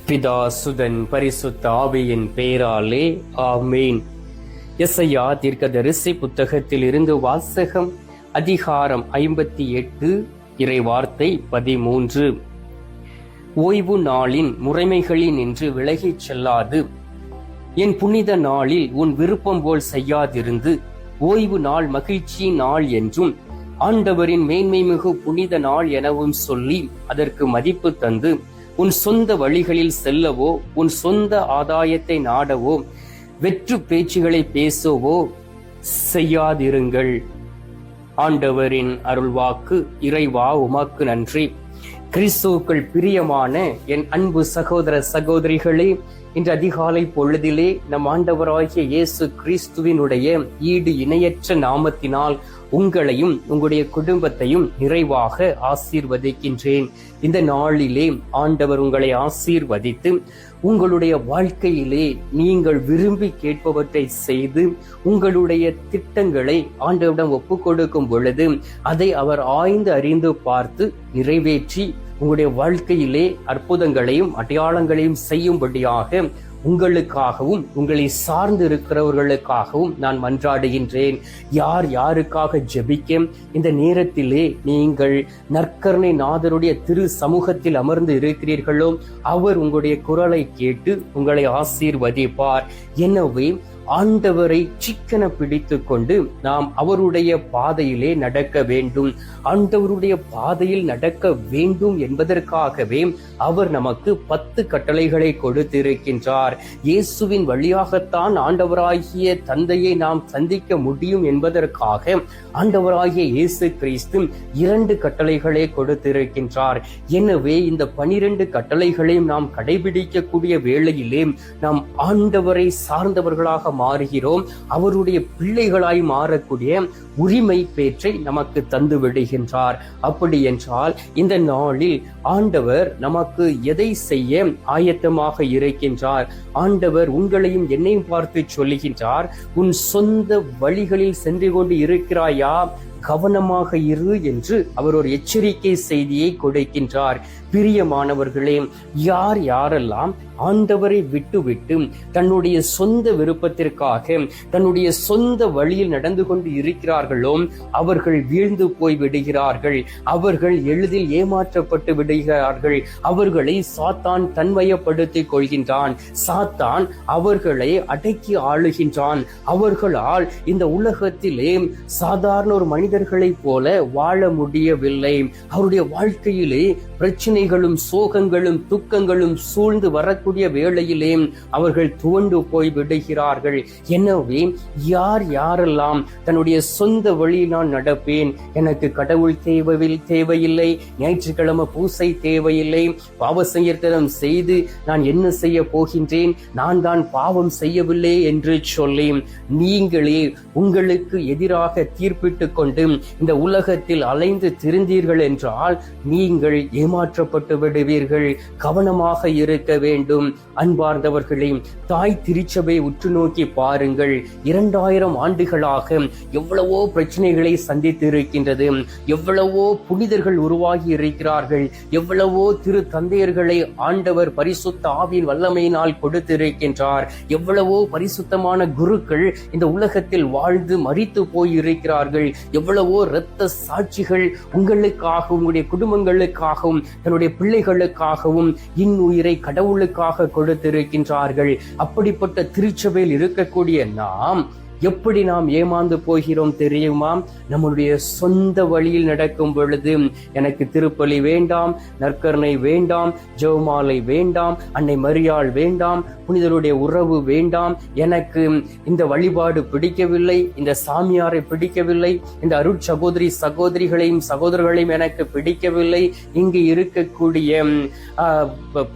பிதா சுதன் பரிசுத்த ஆவியின் பேராலே ஆமேன். எசையா தீர்க்கதரிசி புத்தகத்தில் இருந்து வாசகம். அதிகாரம் 58, இறை வார்த்தை 13. ஓய்வு நாளின் முறைமைகளில் நின்று விலகிச் செல்லாது, என் புனித நாளில் உன் விருப்பம் போல் செய்யாதிருந்து, ஓய்வு நாள் மகிழ்ச்சி நாள் என்றும் ஆண்டவரின் மேன்மை மிகு புனித நாள் எனவும் சொல்லி அதற்கு மதிப்பு தந்து, உன் சொந்த வழிகளில் செல்லவோ, உன் சொந்த ஆதாயத்தை நாடவோ, வெற்று பேச்சுகளை பேசவோ செய்யாதிருங்கள். ஆண்டவரின் அருள்வாக்கு. இறைவா உமக்கு நன்றி. கிறிஸ்துவுக்குள் பிரியமான என் அன்பு சகோதர சகோதரிகளே, இன்று அதிகாலை பொழுதிலே நம் ஆண்டவராகிய இயேசு கிறிஸ்துவினுடைய ஈடு இணையற்ற நாமத்தினால் உங்களையும் உங்களுடைய குடும்பத்தையும் நிறைவாக ஆசீர்வதிக்கின்றேன். இந்த நாளிலே ஆண்டவர் உங்களை ஆசீர்வதித்து உங்களுடைய வாழ்க்கையிலே நீங்கள் விரும்பி கேட்பவற்றை செய்து உங்களுடைய திட்டங்களை ஆண்டவரிடம் ஒப்புக் கொடுக்கும் பொழுது அதை அவர் ஆய்ந்து அறிந்து பார்த்து நிறைவேற்றி உங்களுடைய வாழ்க்கையிலே அற்புதங்களையும் அடையாளங்களையும் செய்யும்படியாக உங்களுக்காகவும் உங்களை சார்ந்து இருக்கிறவர்களுக்காகவும் நான் மன்றாடுகின்றேன். யார் யாருக்காக ஜெபிக்க இந்த நேரத்திலே நீங்கள் நற்கருணை நாதருடைய திரு சமூகத்தில் அமர்ந்து இருக்கிறீர்களோ அவர் உங்களுடைய குரலை கேட்டு உங்களை ஆசீர்வதிப்பார். எனவே ஆண்டவரை சிக்கன பிடித்து கொண்டு நாம் அவருடைய பாதையிலே நடக்க வேண்டும். ஆண்டவருடைய பாதையில் நடக்க வேண்டும் என்பதற்காகவே அவர் நமக்கு 10 கட்டளைகளை கொடுத்திருக்கின்றார். இயேசுவின் வழியாகத்தான் ஆண்டவராகிய தந்தையை நாம் சந்திக்க முடியும் என்பதற்காக ஆண்டவராகிய இயேசு கிறிஸ்து 2 கட்டளைகளை கொடுத்திருக்கின்றார். எனவே இந்த 12 கட்டளைகளையும் நாம் கடைபிடிக்கக்கூடிய வேளையிலே நாம் ஆண்டவரை சார்ந்தவர்களாக மாறுகிறோம். அவருடைய பிள்ளைகளாய் மாறக்கூடிய உரிமை பேற்றை நமக்கு தந்து விடுகின்றார். அப்படி என்றால் இந்த நாளில் ஆண்டவர் நமக்கு எதை செய்ய ஆயத்தமாக இருக்கின்றார்? ஆண்டவர் உங்களையும் என்னையும் பார்த்து சொல்லுகின்றார், உன் சொந்த வழிகளில் சென்று கொண்டு இருக்கிறாயா, கவனமாக இரு என்று அவர் ஒரு எச்சரிக்கை செய்தியை கொடுக்கின்றார். பிரியமானவர்களே, யார் யாரெல்லாம் ஆண்டவரை விட்டுவிட்டு தன்னுடைய சொந்த விருப்பத்திற்காக தன்னுடைய சொந்த வழியில் நடந்து கொண்டு இருக்கிறார்களோ அவர்கள் வீழ்ந்து போய் விடுகிறார்கள். அவர்கள் எளிதில் ஏமாற்றப்பட்டு விடுகிறார்கள். அவர்களை சாத்தான் தன்மையப்படுத்திக் கொள்கின்றான். சாத்தான் அவர்களை அடக்கி ஆளுகின்றான். அவர்களால் இந்த உலகத்திலே சாதாரண ஒரு மனிதர்களைப் போல வாழ முடியவில்லை. அவருடைய வாழ்க்கையிலே பிரச்சனைகளும் சோகங்களும் துக்கங்களும் சூழ்ந்து வரக்கூடிய வேளையிலே அவர்கள் துவண்டு போய் விடுகிறார்கள். எனவே யார் யாரெல்லாம் தன்னுடைய சொந்த வழியில் நான் நடப்பேன், எனக்கு கடவுள் தேவையில்லை, ஞாயிற்றுக்கிழமை பூசை தேவையில்லை, பாவ சங்கீர்த்தனம் செய்து நான் என்ன செய்ய போகின்றேன், நான் தான் பாவம் செய்யவில்லை என்று சொல்லி நீங்களே உங்களுக்கு எதிராக தீர்ப்பிட்டுக் கொண்டு இந்த உலகத்தில் அலைந்து திரிந்தீர்கள் என்றால் நீங்கள் ஏமாற்றப்பட்டு விடுவீர்கள். கவனமாக இருக்க வேண்டும். அன்பார்ந்தவர்களே, தாய் திருச்சபை உற்று நோக்கி பாருங்கள். 2000 ஆண்டுகளாக எவ்வளவோ பிரச்சனைகளை சந்தித்து இருக்கின்றது. எவ்வளவோ புனிதர்கள் உருவாகி இருக்கிறார்கள். எவ்வளவோ திரு தந்தையர்களை ஆண்டவர் பரிசுத்த ஆவியின் வல்லமையினால் கொடுத்திருக்கின்றார். எவ்வளவோ பரிசுத்தமான குருக்கள் இந்த உலகத்தில் வாழ்ந்து மரித்து போய் இருக்கிறார்கள். எவ்வளவோ இரத்த சாட்சிகள் உங்களுக்காகவும் உங்களுடைய குடும்பங்களுக்காகவும் தன்னுடைய பிள்ளைகளுக்காகவும் இன்னுயிரை கடவுளுக்காக கொடுத்திருக்கின்றார்கள். அப்படிப்பட்ட திருச்சபையில் இருக்கக்கூடிய நாம் எப்படி நாம் ஏமாந்து போகிறோம் தெரியுமா? நம்முடைய சொந்த வழியில் நடக்கும் பொழுது எனக்கு திருப்பலி வேண்டாம், நற்கருணை வேண்டாம், ஜெபமாலை வேண்டாம், அன்னை மரியாள் வேண்டாம், புனிதருடைய உறவு வேண்டாம், எனக்கு இந்த வழிபாடு பிடிக்கவில்லை, இந்த சாமியாரை பிடிக்கவில்லை, இந்த அருட்சகோதரி சகோதரிகளையும் சகோதரர்களையும் எனக்கு பிடிக்கவில்லை, இங்கு இருக்கக்கூடிய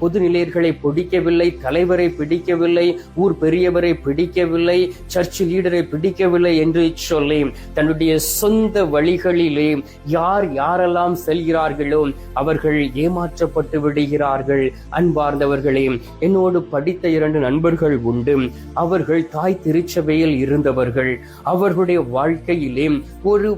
பொது நிலையர்களை பிடிக்கவில்லை, தலைவரை பிடிக்கவில்லை, ஊர் பெரியவரை பிடிக்கவில்லை, சர்ச் லீடர் சிலரை பிடிக்கவில்லை என்று சொல்லி தன்னுடைய சொந்த வழிகளிலே யாரெல்லாம் செல்கிறார்களோ அவர்கள் ஏமாற்றப்பட்டு விடுகிறார்கள். அன்பார்ந்தவர்களே, என்னோடு படித்த 2 நண்பர்கள் உண்டு. அவர்கள் தாய் திருச்சபையில் இருந்தவர்கள். அவர்களுடைய வாழ்க்கையிலே ஒரு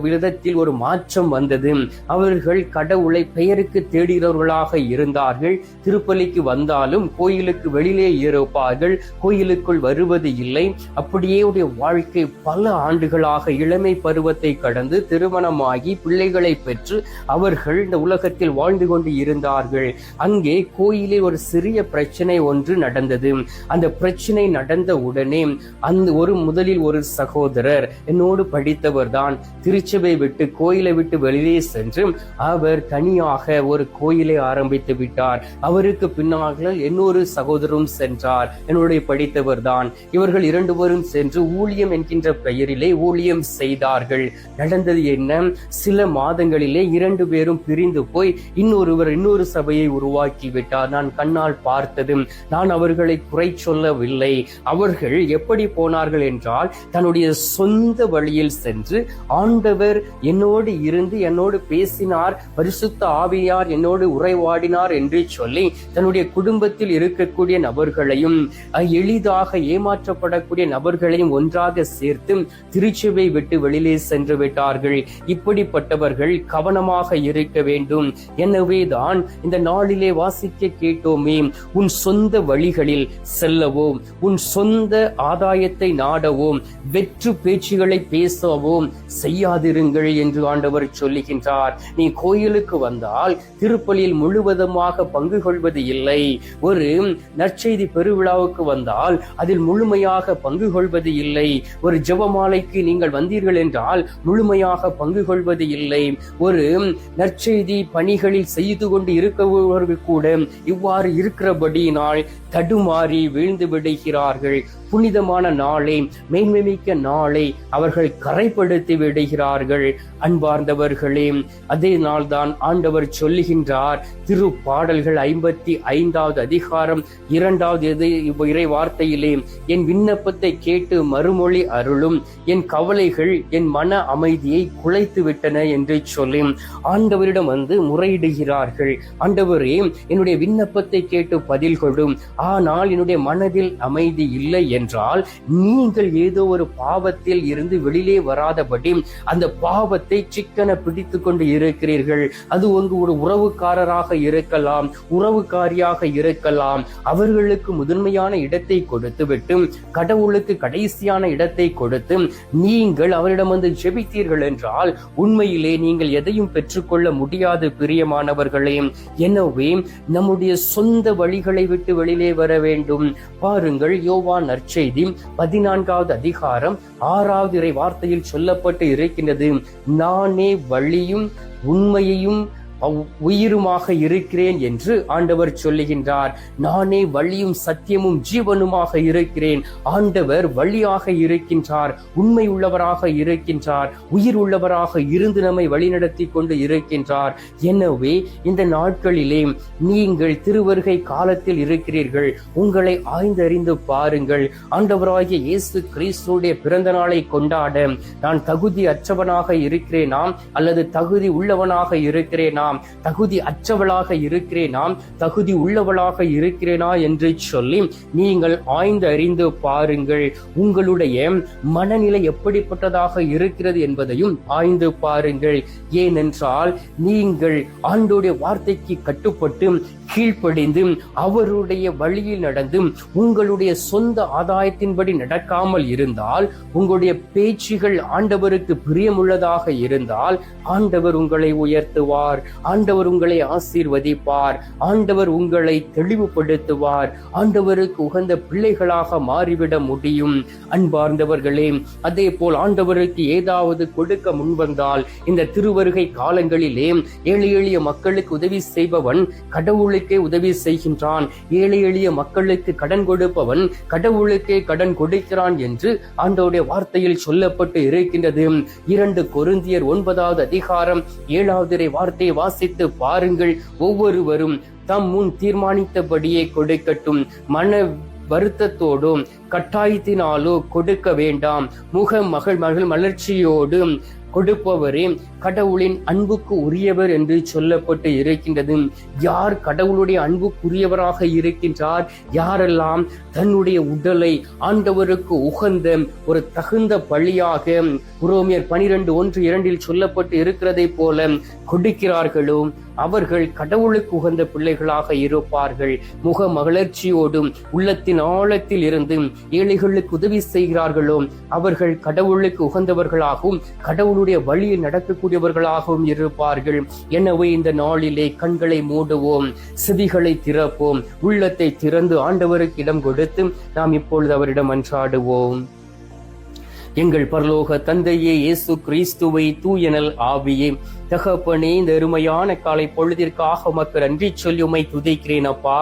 விதத்தில் ஒரு மாற்றம் வந்தது. அவர்கள் கடவுளை பெயருக்கு தேடுகிறவர்களாக இருந்தார்கள். திருப்பலிக்கு வந்தாலும் கோயிலுக்கு வெளியிலே இருப்பார்கள், கோயிலுக்குள் வருவது இல்லை. அப்படியே உடைய வாழ்க்கை பல ஆண்டுகளாக இளமை பருவத்தை கடந்து திருமணமாகி பிள்ளைகளை பெற்று அவர்கள் இந்த உலகத்தில் வாழ்ந்து கொண்டு இருந்தார்கள். அங்கே கோயிலில் ஒரு சிறிய பிரச்சனை ஒன்று நடந்தது. அந்த பிரச்சனை நடந்த உடனே முதலில் ஒரு சகோதரர், என்னோடு படித்தவர் தான், திருச்சபை விட்டு கோயிலை விட்டு வெளியே சென்று அவர் தனியாக ஒரு கோயிலை ஆரம்பித்து விட்டார். அவருக்கு பின்னாக இன்னொரு சகோதரரும் சென்றார், என்னுடைய படித்தவர் தான். இவர்கள் 2 பேரும் சென்று ஊழியம் என்கின்ற பெயரிலே ஊழியம் செய்தார்கள். நடந்தது என்ன? சில மாதங்களிலே 2 பேரும் பிரிந்து போய் இன்னொரு சபையை உருவாக்கி விட்டார். நான் கண்ணால் பார்த்தது. நான் அவர்களை குறை சொல்லவில்லை. அவர்கள் எப்படி போனார்கள் என்றால், தன்னுடைய சொந்த வழியில் சென்று ஆண்டவர் என்னோடு இருந்து என்னோடு பேசினார், பரிசுத்த ஆவியார் என்னோடு உரைவாடினார் என்று சொல்லி தன்னுடைய குடும்பத்தில் இருக்கக்கூடிய நபர்களையும் எளிதாக ஏமாற்றப்படக்கூடிய நபர்களையும் ஒன்றாக சேர்த்து திருச்சபை விட்டு வெளியிலே சென்று விட்டார்கள். இப்படிப்பட்டவர்கள் கவனமாக இருக்க வேண்டும். எனவேதான் இந்த நாளிலே வாசிக்க கேட்டோமே, உன் சொந்த வழிகளில் செல்லவும், உன் சொந்த ஆதாயத்தை நாடவும், வெற்று பேச்சுகளை பேசவும் செய்யாதிருங்கள் என்று ஆண்டவர் சொல்லுகின்றார். நீ கோயிலுக்கு வந்தால் திருப்பலியில் முழுவதுமாக பங்கு கொள்வது இல்லை. ஒரு நற்செய்தி பெருவிழாவுக்கு வந்தால் அதில் முழுமையாக பங்கு கொள்வது இல்லை. ஒரு ஜெபமாலைக்கு நீங்கள் வந்தீர்கள் என்றால் முழுமையாக பங்கு கொள்வது இல்லை. ஒரு நற்செய்தி பணிகளில் செய்து கொண்டு இருக்கவர்கள் கூட இவ்வாறு இருக்கிறபடியினால் தடுமாறி வீழ்ந்து விடுகிறார்கள். புனிதமான நாளை, மேன்மைமிக்க நாளை அவர்கள் கரைப்படுத்தி விடுகிறார்கள். அன்பார்ந்தவர்களே, அதே நாள்தான் ஆண்டவர் சொல்லுகின்றார், திருப்பாடல்கள் 55வது அதிகாரம் 2வது இறை வார்த்தையிலே, என் விண்ணப்பத்தை கேட்டு மறுமொழி அருளும், என் கவலைகள் என் மன அமைதியை குலைத்து விட்டன என்று சொல்லி ஆண்டவரிடம் வந்து முறையிடுகிறார்கள். ஆண்டவரே, என்னுடைய விண்ணப்பத்தை கேட்டு பதில் கொடும், ஆனால் என்னுடைய மனதில் அமைதி இல்லை என்றால் நீங்கள் ஏதோ ஒரு பாவத்தில் இருந்து வெளியிலே வராதபடி அந்த பாவத்தை சிக்கன பிடித்து கொண்டு இருக்கிறீர்கள். அது ஒரு உறவுக்காரராக இருக்கலாம், உறவுக்காரியாக இருக்கலாம். அவர்களுக்கு முதன்மையான இடத்தை கொடுத்து விட்டு கடவுளுக்கு கடைசியான இடத்தை கொடுத்து நீங்கள் அவரிடம் வந்து ஜெபித்தீர்கள் என்றால் உண்மையிலே நீங்கள் எதையும் பெற்றுக்கொள்ள முடியாது பிரியமானவர்களே. எனவே நம்முடைய சொந்த வழிகளை விட்டு வெளியிலே வர வேண்டும். பாருங்கள், யோவான் நற்செய்தி 14வது அதிகாரம் 6வது இறை வார்த்தையில் சொல்லப்பட்டு இருக்கின்றது, நானே வழியும் உண்மையையும் உயிருமாக இருக்கிறேன் என்று ஆண்டவர் சொல்லுகின்றார். நானே வழியும் சத்தியமும் ஜீவனுமாக இருக்கிறேன். ஆண்டவர் வழியாக இருக்கின்றார், உண்மை உள்ளவராக இருக்கின்றார், உயிர் உள்ளவராக இருந்து நம்மை வழிநடத்தி கொண்டு இருக்கின்றார். எனவே இந்த நாட்களிலே நீங்கள் திருவருகை காலத்தில் இருக்கிறீர்கள். உங்களை ஆய்ந்தறிந்து பாருங்கள். ஆண்டவராகிய இயேசு கிறிஸ்துவுடைய பிறந்த நாளை கொண்டாட நான் தகுதி அற்றவனாக இருக்கிறேனாம் அல்லது தகுதி உள்ளவனாக இருக்கிறேனா, தகுதி அற்றவளாக இருக்கிறேனா, தகுதி உள்ளவளாக இருக்கிறேனா என்று சொல்லி நீங்கள் ஆய்ந்து அறிந்து பாருங்கள். உங்களுடைய மனநிலை எப்படிப்பட்டதாக இருக்கிறது என்பதையும் ஆய்ந்து பாருங்கள். ஏனென்றால் நீங்கள் ஆண்டோடைய வார்த்தைக்கு கட்டுப்பட்டு கீழ்ப்படிந்து அவருடைய வழியில் நடந்து உங்களுடைய சொந்த ஆதாயத்தின்படி நடக்காமல் இருந்தால், உங்களுடைய பேச்சுகள் ஆண்டவருக்கு பிரியமுள்ளதாக இருந்தால் ஆண்டவர் உங்களை உயர்த்துவார், ஆண்டவர் உங்களை ஆசீர்வதிப்பார், ஆண்டவர் உங்களை தெளிவுபடுத்துவார், ஆண்டவருக்கு உகந்த பிள்ளைகளாக மாறிவிட முடியும். அன்பார்ந்தவர்களே, அதே போல் ஆண்டவருக்கு ஏதாவது கொடுக்க முன்வந்தால் இந்த திருவருகை காலங்களிலே ஏழை எளிய மக்களுக்கு உதவி செய்பவன் கடவுளுக்கே உதவி செய்கின்றான். ஏழை எளிய மக்களுக்கு கடன் கொடுப்பவன் கடவுளுக்கே கடன் கொடுக்கிறான் என்று ஆண்டவருடைய வார்த்தையில் சொல்லப்பட்டு இருக்கின்றது. 2 கொரிந்தியர் 9வது அதிகாரம் 7வது வார்த்தையை வாசித்து பாருங்கள். ஒவ்வொருவரும் தம் முன் தீர்மானித்தபடியே கொடுக்கட்டும், மன வருத்தத்தோடோ கட்டாயத்தினாலோ கொடுக்க வேண்டாம். மகள் மலர்ச்சியோடு கொடுப்பவரே கடவுளின் அன்புக்கு உரியவர் என்று சொல்லப்பட்டு இருக்கின்றது. யார் கடவுளுடைய அன்புக்குரியவராக இருக்கின்றார்? யாரெல்லாம் தன்னுடைய உடலை ஆண்டவருக்கு உகந்த ஒரு தகுந்த பலியாக ரோமியர் 12:1-2 சொல்லப்பட்டு இருக்கிறதை போல கொடுக்கிறார்களோ அவர்கள் கடவுளுக்கு உகந்த பிள்ளைகளாக இருப்பார்கள். மகிழ்ச்சியோடும் உள்ளத்தின் ஆழத்தில் இருந்து ஏழைகளுக்கு உதவி செய்கிறார்களோ அவர்கள் கடவுளுக்கு உகந்தவர்களாகவும் கடவுளுடைய வழியில் நடக்கக்கூடியவர்களாகவும் இருப்பார்கள். எனவே இந்த நாளிலே கண்களை மூடுவோம், செவிகளை திறப்போம், உள்ளத்தை திறந்து ஆண்டவருக்கு இடம் கொடுத்து நாம் இப்பொழுது அவரிடம் மன்றாடுவோம். எங்கள் பரலோக தந்தையே, இயேசு கிறிஸ்துவை தூயனல் ஆவியே, தகப்பனே, இந்த அருமையான காலை பொழுதிற்காக உமக்கு நன்றி சொல்லி உம்மை துதிக்கிறேன் அப்பா.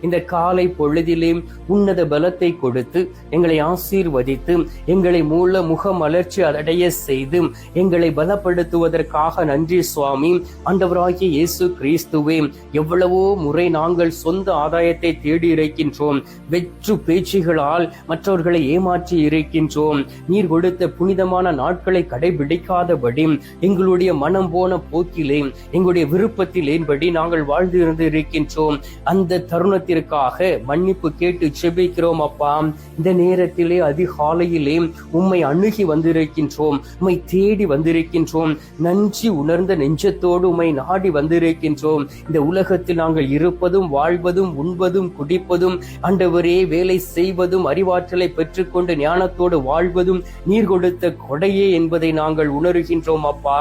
இந்த காலை பொழுதிலே உன்னத பலத்தை கொடுத்து எங்களை ஆசீர்வதித்து எங்களை முகமலர்ச்சி அடைய செய்து எங்களை பலப்படுத்துவதற்காக நன்றி சுவாமி. ஆண்டவராகிய இயேசு கிறிஸ்துவே, எவ்வளவோ முறை நாங்கள் சொந்த ஆதாயத்தை தேடி இருக்கின்றோம், வெற்று பேச்சுகளால் மற்றவர்களை ஏமாற்றி இருக்கின்றோம். நீர் கொடுத்த புனிதமான நாட்களை கடைபிடிக்காதபடி எங்களுடைய மனம் போன போக்கிலே எங்களுடைய விருப்பத்திலேன்படி நாங்கள் வாழ்ந்து இருந்து இருக்கின்றோம். அந்த தருணத்திற்காக மன்னிப்பு கேட்டு செபிக்கிறோம் அப்பா. இந்த நேரத்திலே அதிகாலையிலே உம்மை அணுகி வந்திருக்கின்றோம், உம்மை தேடி வந்திருக்கின்றோம், நன்றி உணர்ந்த நெஞ்சத்தோடு உம்மை நாடி வந்திருக்கின்றோம். இந்த உலகத்தில் நாங்கள் இருப்பதும் வாழ்வதும் உண்பதும் குடிப்பதும் ஆண்டவரே வேலை செய்வதும் அறிவாற்றலை பெற்றுக்கொண்டு ஞானத்தோடு வாழ்வதும் நீர் கொடுத்த கொடையே என்பதை நாங்கள் உணர்கின்றோம் அப்பா.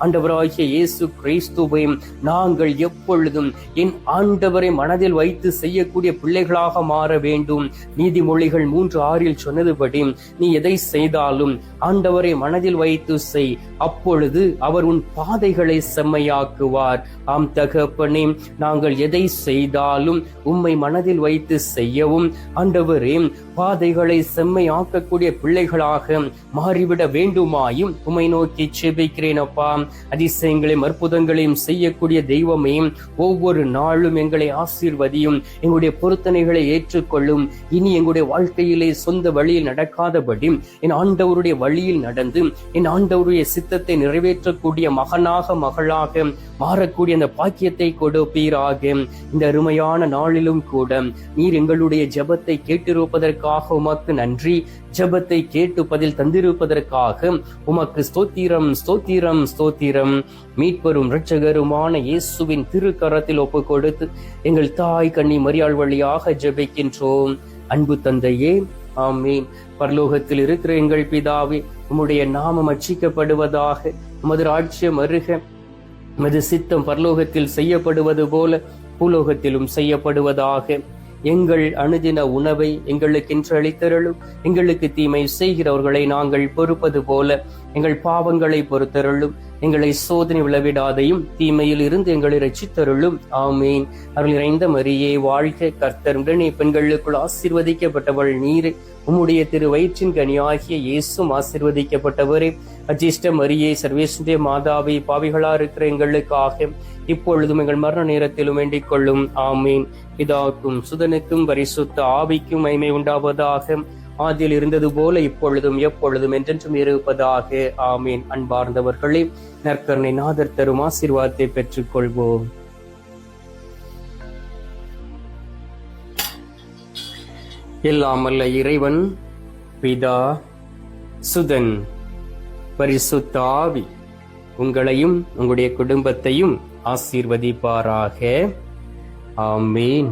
ஆண்டவராகிய இயேசு கிறிஸ்துவை நாங்கள் எப்பொழுதும் என் ஆண்டவரை மனதில் வைத்து செய்யக்கூடிய பிள்ளைகளாக மாற வேண்டும். நீதிமொழிகள் 3:6 சொன்னதுபடி நீ எதை செய்தாலும் ஆண்டவரை மனதில் வைத்து செய், அப்பொழுது அவர் உன் பாதைகளை செம்மையாக்குவார். ஆம் தகப்பனே, நாங்கள் எதை செய்தாலும் உம்மை மனதில் வைத்து செய்யவும் ஆண்டவரே பாதைகளை செம்மையாக்கக்கூடிய பிள்ளைகளாக மாறிவிட வேண்டுமாயும் உம்மை நோக்கி செபிக்கிறேன் அப்பா. அதிசயங்களையும் அற்புதங்களையும் செய்யக்கூடிய தெய்வமே, ஒவ்வொரு நாளும் எங்களை ஆசீர்வதியும், எங்களுடைய பொருத்தனைகளை ஏற்றுக்கொள்ளும். இனி எங்களுடைய வாழ்க்கையிலே சொந்த வழியில் நடக்காதபடி என் ஆண்டவருடைய வழியில் நடந்து என் ஆண்டவருடைய சித்தத்தை நிறைவேற்றக்கூடிய மகனாக மகளாக மாறக்கூடிய அந்த பாக்கியத்தை கொடுப்பீராக. இந்த அருமையான நாளிலும் கூட நீர் எங்களுடைய ஜெபத்தை கேட்டிருப்பதற்காக உமக்கு நன்றி. ஜெபத்தை கேட்டு பதில் தந்திருப்பதற்காக உமக்கு ஸ்தோத்திரம் ஸ்தோத்திரம் ஸ்தோத்திரம். மீட்பரும் இரட்சகருமான இயேசுவின் திருக்கரத்தில் ஒப்பு கொடுத்து எங்கள் தாய் கன்னி மரியாள் வழியாக ஜெபிக்கின்றோம். அன்பு தந்தையே, ஆமீன். பரலோகத்தில் இருக்கிற எங்கள் பிதாவே, உம்முடைய நாமம் அர்ச்சிக்கப்படுவதாக, உமது ராஜ்யம் வருக, உமது சித்தம் பரலோகத்தில் செய்யப்படுவது போல பூலோகத்திலும் செய்யப்படுவதாக. எங்கள் அனுதின உணவை எங்களுக்கு இன்று அளித்தருளும். எங்களுக்கு தீமை செய்கிறவர்களை நாங்கள் பொறுப்பது போல எங்கள் பாவங்களை பொறுத்தருளும். எங்களை சோதனை விளைவிடாதையும் தீமையில் இருந்து எங்களை ரட்சித்தருளும். ஆமீன். அருள் நிறைந்த மரியே வாழ்க, கர்த்தர் உடனே பெண்களுக்குள் ஆசீர்வதிக்கப்பட்டவள் நீரே, உம்முடைய திரு வயிற்றின் கனியாகிய இயேசும் ஆசீர்வதிக்கப்பட்டவரே. அஜிஷ்ட மரியே, சர்வேஸ்வரிய மாதாவை, பாவிகளா இருக்கிற எங்களுக்காக இப்பொழுதும் எங்கள் மரண நேரத்திலும் வேண்டிக் கொள்ளும். ஆமீன். பிதாவுக்கும் சுதனுக்கும் பரிசுத்த ஆவிக்கும் மகிமை உண்டாவதாக. ஆதியில் இருந்தது போல இப்பொழுதும் எப்பொழுதும் என்றென்றும் இருப்பதாக. ஆமீன். அன்பார்ந்தவர்களே, நற்கருணை நாதர் தரும் ஆசீர்வாதத்தை பெற்றுக் கொள்வோம். எல்லாமல்ல இறைவன் பிதா, சுதன், பரிசுத்த ஆவி உங்களையும் உங்களுடைய குடும்பத்தையும் ஆசீர்வதிப்பாராக. ஆமீன்.